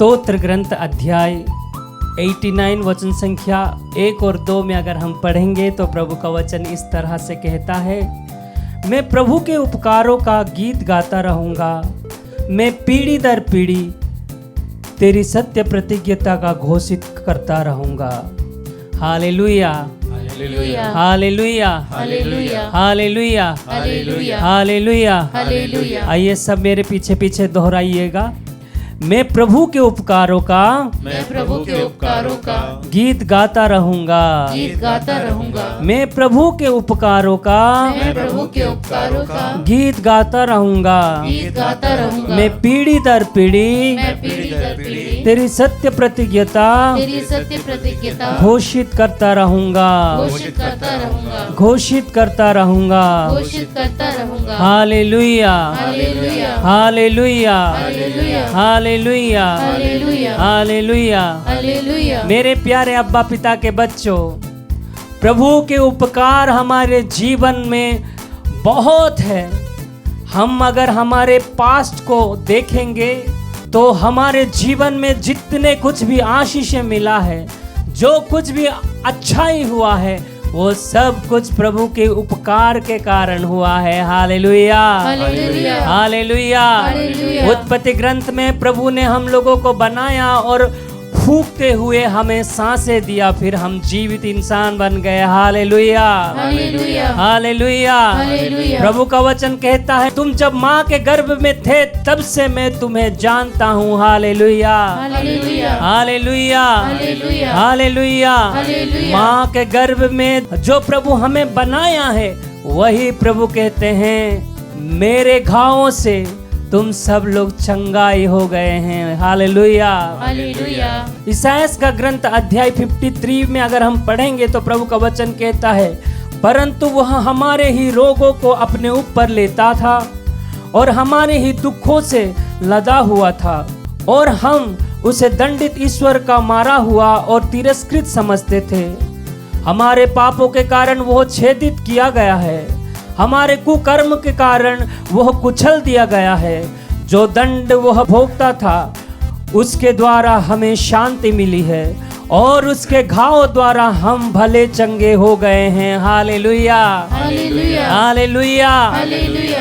स्तोत्र ग्रंथ अध्याय 89 वचन संख्या 1 और 2 में अगर हम पढ़ेंगे तो प्रभु का वचन इस तरह से कहता है, मैं प्रभु के उपकारों का गीत गाता रहूँगा, मैं पीढ़ी दर पीढ़ी तेरी सत्य प्रतिज्ञता का घोषित करता रहूँगा। Hallelujah, hallelujah, hallelujah, hallelujah, hallelujah, hallelujah. आइए सब मेरे पीछे पीछे दोहराइएगा। मैं प्रभु के उपकारों का गीत गाता रहूंगा, मैं प्रभु के उपकारों का गीत गाता रहूंगा, मैं पीढ़ी दर पीढ़ी तेरी सत्य प्रतिज्ञता घोषित करता रहूंगा, घोषित करता रहूंगा। Hallelujah, hallelujah, hallelujah, hallelujah, hallelujah. मेरे प्यारे अब्बा पिता के बच्चों, प्रभु के उपकार हमारे जीवन में बहुत है। हम अगर हमारे पास्ट को देखेंगे तो हमारे जीवन में जितने कुछ भी आशीषें मिला है, जो कुछ भी अच्छाई हुआ है, वो सब कुछ प्रभु के उपकार के कारण हुआ है। Hallelujah, hallelujah, hallelujah. उत्पत्ति ग्रंथ में प्रभु ने हम लोगों को बनाया और फूंकते हुए हमें सांसें दिया, फिर हम जीवित इंसान बन गए। Hallelujah, hallelujah, hallelujah. प्रभु का वचन कहता है, तुम जब माँ के गर्भ में थे तब से मैं तुम्हें जानता हूँ। Hallelujah, hallelujah, hallelujah, hallelujah. माँ के गर्भ में जो प्रभु हमें बनाया है, वही प्रभु कहते हैं, मेरे घावों से तुम सब लोग चंगाई हो गए हैं। Hallelujah, hallelujah. ईसाया का ग्रंथ अध्याय 53 में अगर हम पढ़ेंगे तो प्रभु का वचन कहता है, परंतु वह हमारे ही रोगों को अपने ऊपर लेता था और हमारे ही दुखों से लदा हुआ था, और हम उसे दंडित ईश्वर का मारा हुआ और तिरस्कृत समझते थे। हमारे पापों के कारण वह छेदित किया गया है, हमारे कुकर्म के कारण वह कुचल दिया गया है। जो दंड वह भोगता था, उसके द्वारा हमें शांति मिली है, और उसके घाव द्वारा हम भले चंगे हो गए हैं। Hallelujah, hallelujah, hallelujah,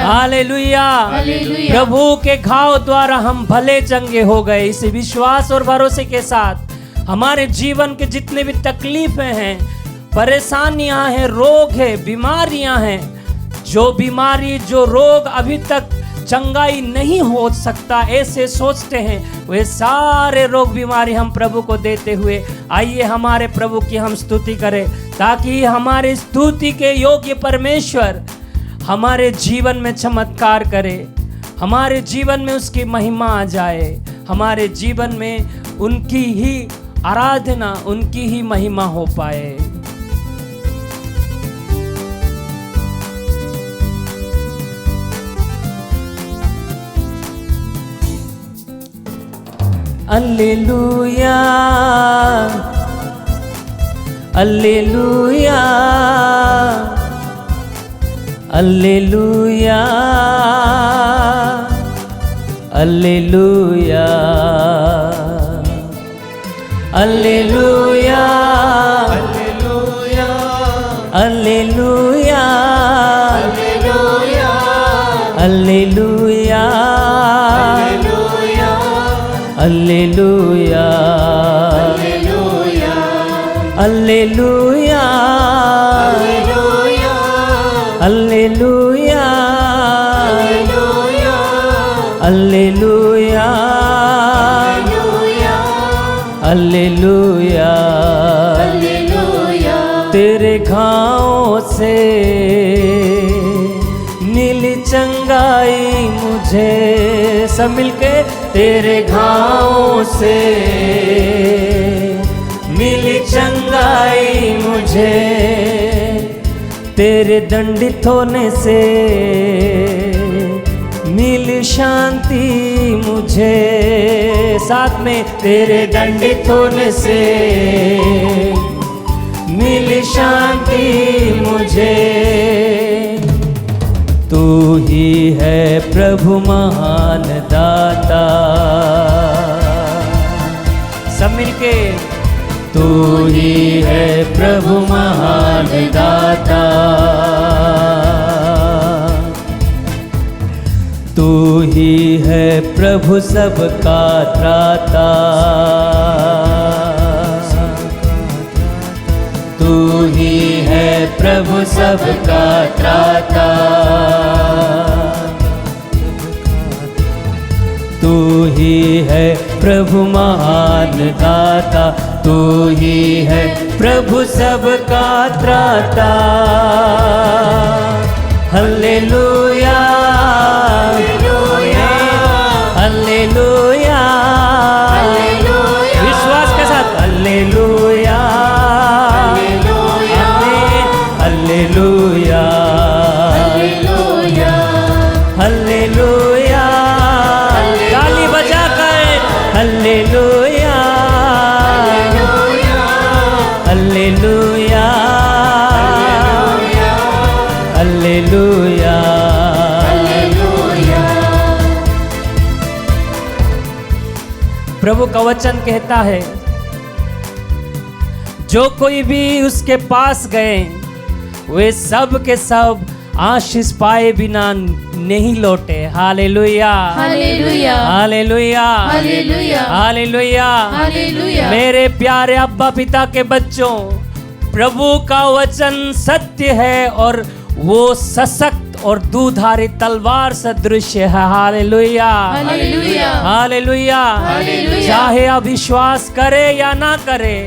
hallelujah. प्रभु के घाव द्वारा हम भले चंगे हो गए। इस विश्वास और भरोसे के साथ हमारे जीवन के जितने भी तकलीफें हैं, परेशानियां हैं, रोग है, बीमारियां हैं, जो बीमारी जो रोग अभी तक चंगाई नहीं हो सकता ऐसे सोचते हैं, वे सारे रोग बीमारी हम प्रभु को देते हुए आइए हमारे प्रभु की हम स्तुति करें, ताकि हमारे स्तुति के योग्य परमेश्वर हमारे जीवन में चमत्कार करे, हमारे जीवन में उसकी महिमा आ जाए, हमारे जीवन में उनकी ही आराधना, उनकी ही महिमा हो पाए। Alleluia, Alleluia, Alleluia, Alleluia, Alleluia, Alleluia, Alleluia, Alleluia, Alleluia, Alleluia, Alleluia, Alleluia, Alleluia, Alleluia, Alleluia। तेरे घावों से मिली चंगाई मुझे, सब मिलके तेरे घावों से मिली चंगाई मुझे, तेरे दंडित होने से मिली शांति मुझे। साथ में तेरे दंडित होने से मिली शांति मुझे। तू ही है प्रभु महान दाता, सब मिलके। तू ही है प्रभु महान दाता, तू ही है प्रभु सबका त्राता, तू ही है प्रभु सबका त्राता, तू ही है प्रभु महान दाता, तू ही है प्रभु सबका त्राता। हल्लेलुया हल्लेलुया विश्वास के साथ हल्लेलुया हल्लेलुया हल्लेलुया ताली बजाकर हल्लेलुया हल्लेलुया हल्लेलुया। प्रभु का वचन कहता है, जो कोई भी उसके पास गए वे सब के सब आशीष पाए बिना नहीं लौटे। Hallelujah hallelujah hallelujah hallelujah hallelujah. Hallelujah. मेरे प्यारे अब्बा पिता के बच्चों, प्रभु का वचन सत्य है और वो सशक्त और दुधारी तलवार सदृश है। Hallelujah hallelujah hallelujah. हालेलुया। चाहे आप विश्वास करे या ना करे,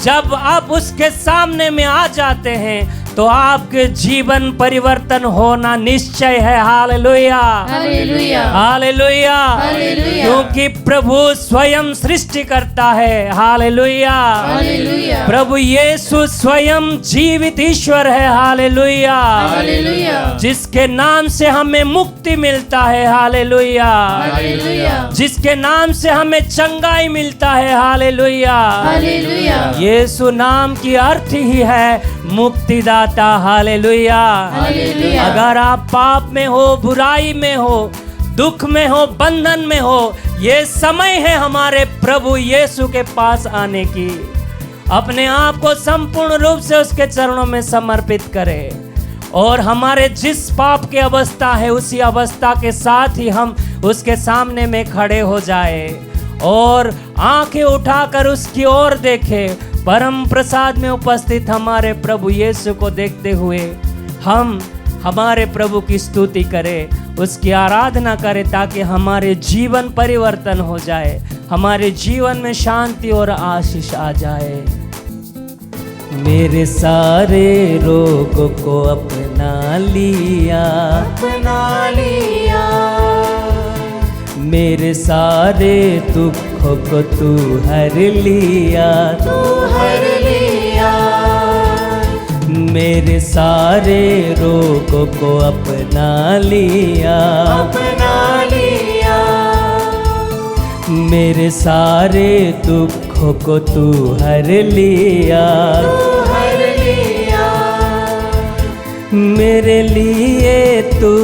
जब आप उसके सामने में आ जाते हैं तो आपके जीवन परिवर्तन होना निश्चय है। Hallelujah hallelujah hallelujah. हालेलुया। क्योंकि प्रभु स्वयं सृष्टि करता है। Hallelujah hallelujah. प्रभु यीशु स्वयं जीवित ईश्वर है। Hallelujah hallelujah. जिसके नाम से हमें मुक्ति मिलता है। Hallelujah hallelujah. जिसके नाम से हमें चंगाई मिलता है। Hallelujah hallelujah. यीशु नाम की अर्थ ही है मुक्तिदाता। हालेलुया। हालेलुया। अगर आप पाप में हो, बुराई में हो, दुख में हो, बंधन में हो, ये समय है हमारे प्रभु यीशु के पास आने की। अपने आप को संपूर्ण रूप से उसके चरणों में समर्पित करें और हमारे जिस पाप की अवस्था है उसी अवस्था के साथ ही हम उसके सामने में खड़े हो जाए और आंखें उठाकर उसकी ओर देखें। परम प्रसाद में उपस्थित हमारे प्रभु यीशु को देखते हुए हम हमारे प्रभु की स्तुति करें, उसकी आराधना करें, ताकि हमारे जीवन परिवर्तन हो जाए, हमारे जीवन में शांति और आशीष आ जाए। मेरे सारे रोगों को अपना लिया, मेरे सारे दुखों को तू हर लिया, मेरे सारे रोगों को अपना लिया, मेरे सारे दुखों को तू हर लिया, मेरे लिए तू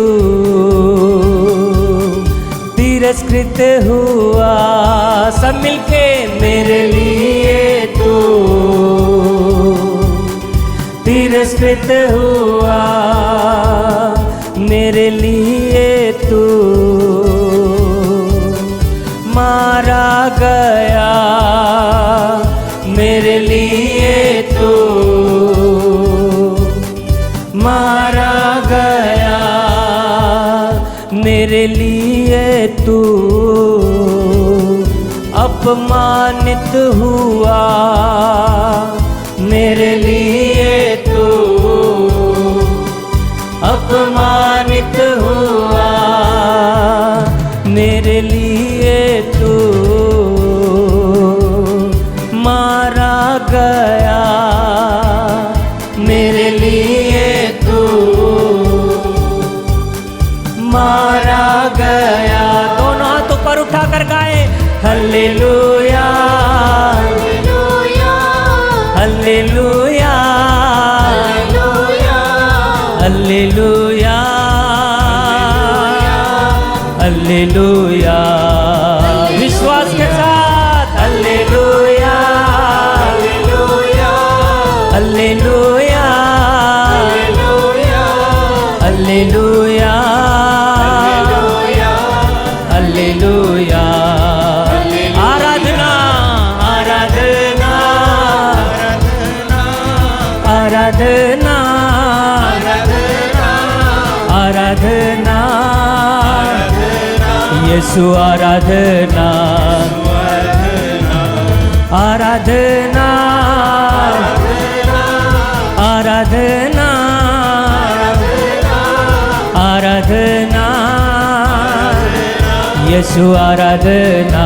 तिरस्कृत हुआ। सब मिलके मेरे लिए तू तिरस्कृत हुआ, मेरे लिए तू मारा गया, मेरे लिए तू मारा गया, मेरे लिए तू अपमानित हुआ, मेरे लिए तू अपमानित हुआ, मेरे लिए तू मारा गया, मेरे लिए तू मारा गया। दोनों हाथ ऊपर उठाकर गाए हल्लेलुया हल्लेलुया हल्लेलुया हल्लेलुया। विश्वास के साथ हल्लेलुया हालेलुया आराधना आराधना आराधना आराधना यीशु आराधना आराधना आराधना आराधना यीशु आराधना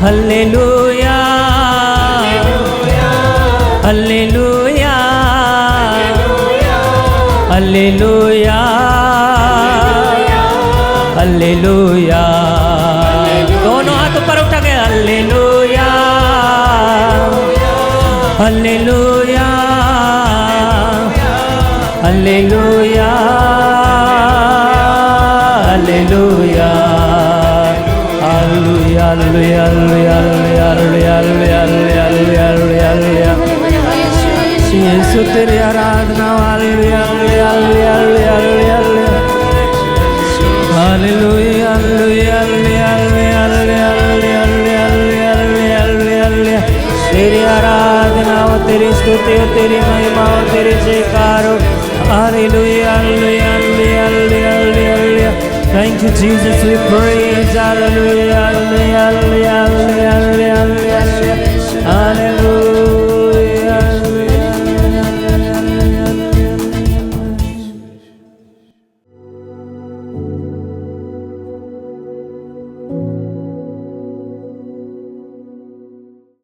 हालेलुया हालेलुया हालेलुया हालेलुया दोनों हाथ ऊपर उठा के hallelujah hallelujah hallelujah hallelujah hallelujah hallelujah hallelujah Yeshu तेरी आराधना हालेलुया हालेलुया हालेलुया हालेलुया तेरी आराधना हो तेरी स्तुति हो तेरी महिमा हो तेरी जयकार हो hallelujah hallelujah hallelujah Thank you Jesus we praise hallelujah hallelujah hallelujah